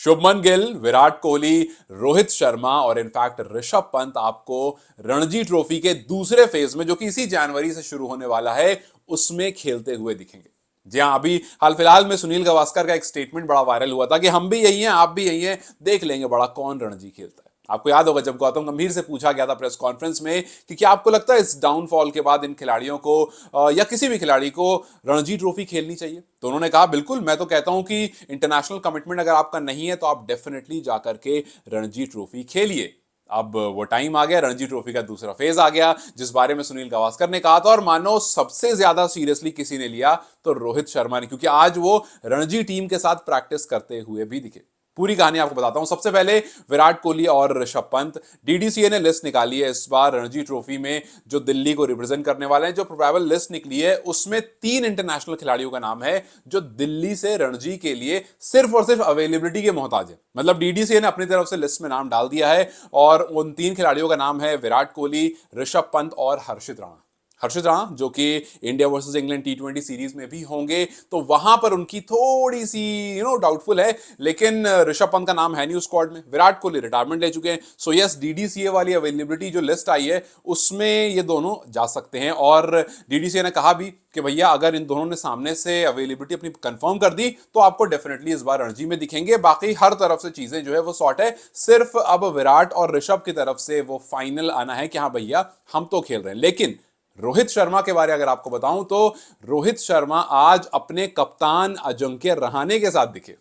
शुभमन गिल, विराट कोहली, रोहित शर्मा और इनफैक्ट ऋषभ पंत आपको रणजी ट्रॉफी के दूसरे फेज में, जो कि इसी जनवरी से शुरू होने वाला है, उसमें खेलते हुए दिखेंगे। जी हां, अभी हाल फिलहाल में सुनील गावस्कर का एक स्टेटमेंट बड़ा वायरल हुआ था कि हम भी यही हैं, आप भी यही हैं, देख लेंगे बड़ा कौन रणजी खेलता है। आपको याद होगा जब गौतम गंभीर से पूछा गया था प्रेस कॉन्फ्रेंस में कि क्या आपको लगता है इस डाउनफॉल के बाद इन खिलाड़ियों को या किसी भी खिलाड़ी को रणजी ट्रॉफी खेलनी चाहिए, तो उन्होंने कहा बिल्कुल, मैं तो कहता हूं कि इंटरनेशनल कमिटमेंट अगर आपका नहीं है तो आप डेफिनेटली जाकर के रणजी ट्रॉफी खेलिए। अब वो टाइम आ गया, रणजी ट्रॉफी का दूसरा फेज आ गया, जिस बारे में सुनील गावस्कर ने कहा था, और मानो सबसे ज्यादा सीरियसली किसी ने लिया तो रोहित शर्मा ने, क्योंकि आज वो रणजी टीम के साथ प्रैक्टिस करते हुए भी दिखे। पूरी कहानी आपको बताता हूं। सबसे पहले विराट कोहली और ऋषभ पंत, डीडीसीए ने लिस्ट निकाली है इस बार रणजी ट्रॉफी में जो दिल्ली को रिप्रेजेंट करने वाले हैं। जो प्रोबेबल लिस्ट निकली है उसमें 3 इंटरनेशनल खिलाड़ियों का नाम है जो दिल्ली से रणजी के लिए सिर्फ और सिर्फ अवेलेबिलिटी के मोहताज है। मतलब डीडीसीए ने अपनी तरफ से लिस्ट में नाम डाल दिया है, और उन 3 खिलाड़ियों का नाम है विराट कोहली, ऋषभ पंत और हर्षित राणा। हर्षित राणा जो कि इंडिया वर्सेस इंग्लैंड टी20 सीरीज में भी होंगे, तो वहां पर उनकी थोड़ी सी डाउटफुल है, लेकिन ऋषभ पंत का नाम है नहीं उस स्क्वाड में। विराट कोहली रिटायरमेंट ले चुके हैं, सो यस, डीडीसीए वाली अवेलेबिलिटी जो लिस्ट आई है उसमें ये दोनों जा सकते हैं। और डीडीसीए ने कहा भी कि भैया अगर इन दोनों ने सामने से अवेलेबिलिटी अपनी कंफर्म कर दी तो आपको डेफिनेटली इस बार रणजी में दिखेंगे। बाकी हर तरफ से चीजें जो है वो सॉर्ट है, सिर्फ अब विराट और ऋषभ की तरफ से वो फाइनल आना है कि हाँ भैया हम तो खेल रहे हैं। लेकिन रोहित शर्मा के बारे अगर आपको बताऊं तो रोहित शर्मा आज अपने कप्तान अजिंक्य रहाणे के साथ दिखे।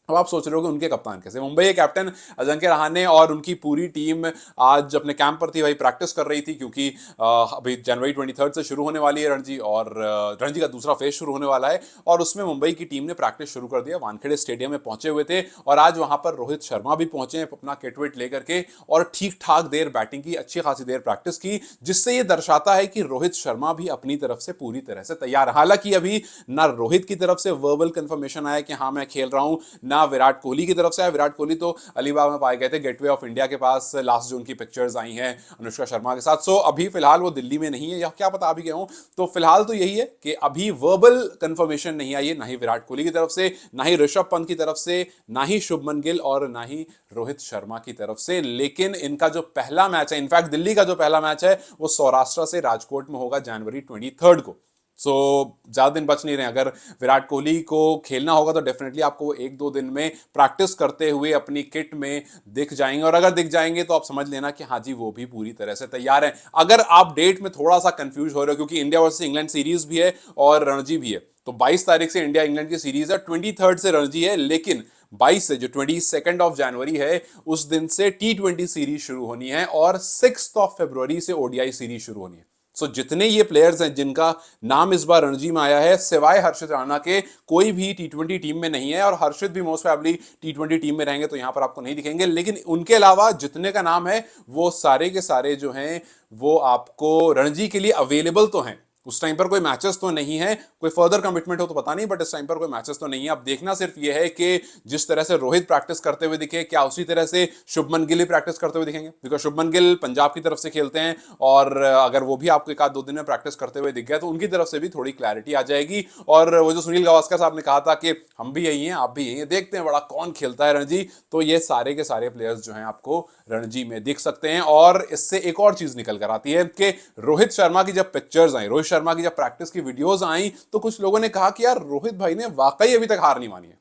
अब आप सोच रहे हो कि उनके कप्तान कैसे? मुंबई के कैप्टन अजिंक्य रहाणे और उनकी पूरी टीम आज अपने कैंप पर थी, भाई प्रैक्टिस कर रही थी, क्योंकि अभी जनवरी 23 से शुरू होने वाली है रणजी, और रणजी का दूसरा फेज शुरू होने वाला है, और उसमें मुंबई की टीम ने प्रैक्टिस शुरू कर दिया। वानखेड़े स्टेडियम में पहुंचे हुए थे, और आज वहां पर रोहित शर्मा भी पहुंचे हैं अपना किट विट लेकर के, और ठीक ठाक देर बैटिंग की, अच्छी खासी देर प्रैक्टिस की, जिससे यह दर्शाता है कि रोहित शर्मा भी अपनी तरफ से पूरी तरह से तैयार। हालांकि अभी ना रोहित की तरफ से वर्बल कंफर्मेशन आया कि हाँ मैं खेल रहा हूं, ना विराट कोहली की तरफ से है। विराट कोहली तो अलीबाग में पाए गए थे, गेटवे ऑफ इंडिया के पास, लास्ट जो उनकी पिक्चर्स आई हैं अनुष्का शर्मा के साथ। सो अभी फिलहाल वो दिल्ली में नहीं है, या क्या पता अभी गए हों। तो फिलहाल तो यही है कि अभी वर्बल कंफर्मेशन नहीं आई है, ना ही विराट कोहली की तरफ से, ना ही ऋषभ पंत की तरफ से, ना ही शुभमन गिल और ना ही रोहित शर्मा की तरफ से। लेकिन इनका जो पहला मैच है, इनफैक्ट दिल्ली का जो पहला मैच है, वो सौराष्ट्र से राजकोट में होगा जनवरी 23 को। सो ज्यादा दिन बच नहीं रहे। अगर विराट कोहली को खेलना होगा तो डेफिनेटली आपको 1-2 दिन में प्रैक्टिस करते हुए अपनी किट में दिख जाएंगे, और अगर दिख जाएंगे तो आप समझ लेना कि हाँ जी वो भी पूरी तरह से तैयार है। अगर आप डेट में थोड़ा सा कंफ्यूज हो रहे हो, क्योंकि इंडिया वर्सेस इंग्लैंड सीरीज भी है और रणजी भी है, तो 22 तारीख से इंडिया इंग्लैंड की सीरीज है, 23 से रणजी है, लेकिन 22 से जो 22 ऑफ जनवरी है उस दिन से टी20 सीरीज शुरू होनी है, और 6 ऑफ फरवरी से ओडीआई सीरीज शुरू होनी है। सो जितने ये प्लेयर्स हैं जिनका नाम इस बार रणजी में आया है, सिवाय हर्षित राणा के कोई भी टी20 टीम में नहीं है, और हर्षित भी मोस्ट प्रोबेबली टी20 टीम में रहेंगे तो यहां पर आपको नहीं दिखेंगे। लेकिन उनके अलावा जितने का नाम है वो सारे के सारे जो हैं वो आपको रणजी के लिए अवेलेबल तो हैं। उस टाइम पर कोई मैचेस तो नहीं है, कोई फर्दर कमिटमेंट हो तो पता नहीं, बट इस टाइम पर कोई मैचेस तो नहीं है। अब देखना सिर्फ ये है कि जिस तरह से रोहित प्रैक्टिस करते हुए दिखे, क्या उसी तरह से शुभमन गिल प्रैक्टिस करते हुए दिखेंगे, बिकॉज शुभमन गिल पंजाब की तरफ से खेलते हैं, और अगर वो भी आपको 1-2 दिन में प्रैक्टिस करते हुए दिख गया तो उनकी तरफ से भी थोड़ी क्लैरिटी आ जाएगी। और वो जो सुनील गावस्कर साहब ने कहा था कि हम भी यही हैं, आप भी यही हैं, देखते हैं बड़ा कौन खेलता है रणजी, तो ये सारे के सारे प्लेयर्स जो हैं आपको रणजी में दिख सकते हैं। और इससे एक और चीज निकल कर आती है कि रोहित शर्मा की जब पिक्चर्स आई, रोहित शर्मा की जब प्रैक्टिस की वीडियोस आई, तो कुछ लोगों ने कहा कि यार रोहित भाई ने वाकई अभी तक हार नहीं मानी है।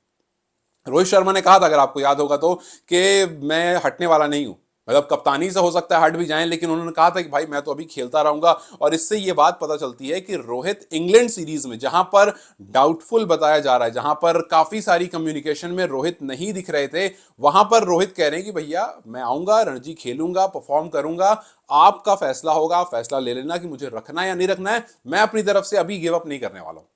रोहित शर्मा ने कहा था, अगर आपको याद होगा तो, कि मैं हटने वाला नहीं हूं, मतलब कप्तानी से हो सकता है हट भी जाएं, लेकिन उन्होंने कहा था कि भाई मैं तो अभी खेलता रहूंगा। और इससे ये बात पता चलती है कि रोहित इंग्लैंड सीरीज में, जहां पर डाउटफुल बताया जा रहा है, जहां पर काफी सारी कम्युनिकेशन में रोहित नहीं दिख रहे थे, वहां पर रोहित कह रहे हैं कि भैया मैं आऊंगा, रणजी खेलूंगा, परफॉर्म करूंगा, आपका फैसला होगा, आप फैसला ले लेना कि मुझे रखना है या नहीं रखना है, मैं अपनी तरफ से अभी गिव अप नहीं करने वाला हूं।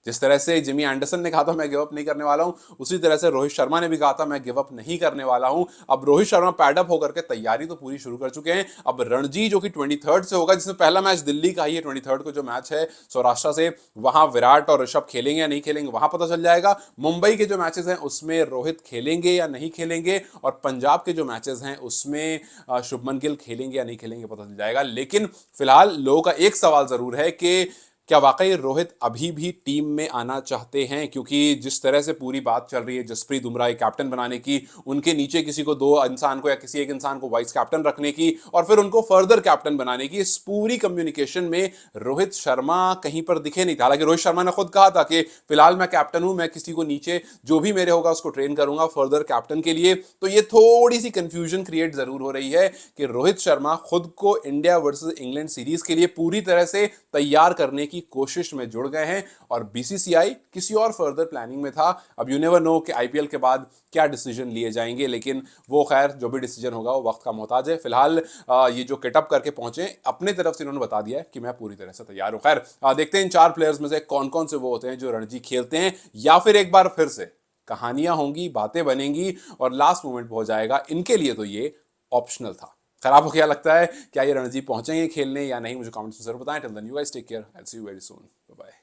जिस तरह से जिमी एंडरसन ने कहा था मैं गिव अप नहीं करने वाला हूं, उसी तरह से रोहित शर्मा ने भी कहा था मैं गिव अप नहीं करने वाला हूं। अब रोहित शर्मा पैड अप होकर के तैयारी तो पूरी शुरू कर चुके हैं। अब रणजी जो कि 23 से होगा, जिसमें पहला मैच दिल्ली का ही है, 23 को जो मैच है सौराष्ट्र से, वहां विराट और ऋषभ खेलेंगे या नहीं खेलेंगे वहां पता चल जाएगा। मुंबई के जो मैचेस हैं उसमें रोहित खेलेंगे या नहीं खेलेंगे, और पंजाब के जो मैचेस हैं उसमें शुभमन गिल खेलेंगे या नहीं खेलेंगे पता चल जाएगा। लेकिन फिलहाल लोगों का एक सवाल जरूर है कि क्या वाकई रोहित अभी भी टीम में आना चाहते हैं? क्योंकि जिस तरह से पूरी बात चल रही है जसप्रीत बुमराह कैप्टन बनाने की, उनके नीचे किसी को, दो इंसान को या किसी एक इंसान को वाइस कैप्टन रखने की और फिर उनको फर्दर कैप्टन बनाने की, इस पूरी कम्युनिकेशन में रोहित शर्मा कहीं पर दिखे नहीं था। हालांकि रोहित शर्मा ने खुद कहा था कि फिलहाल मैं कैप्टन हूं, मैं किसी को नीचे जो भी मेरे होगा उसको ट्रेन करूंगा फर्दर कैप्टन के लिए। तो ये थोड़ी सी कंफ्यूजन क्रिएट जरूर हो रही है कि रोहित शर्मा खुद को इंडिया वर्सेस इंग्लैंड सीरीज के लिए पूरी तरह से तैयार करने की कोशिश में जुड़ गए हैं और बीसीसीआई किसी और फर्दर प्लानिंग में था। अब यू नेवर नो कि आईपीएल के बाद क्या डिसीजन लिए जाएंगे, लेकिन वो खैर जो भी डिसीजन होगा वो वक्त का मोहताज है। फिलहाल ये जो किटअप करके पहुंचे, अपने तरफ से इन्होंने बता दिया है कि मैं पूरी तरह से तैयार हूं। खैर देखते हैं इन 4 प्लेयर्स में से कौन कौन से वो होते हैं जो रणजी खेलते हैं, या फिर एक बार फिर से कहानियां होंगी, बातें बनेंगी और लास्ट मोमेंट हो जाएगा। इनके लिए तो ये ऑप्शनल था। खैर आपको क्या लगता है, क्या ये रणजी पहुंचेंगे खेलने या नहीं? मुझे कमेंट्स में जरूर बताएं। Till then you guys take care, I will see you very soon, bye bye.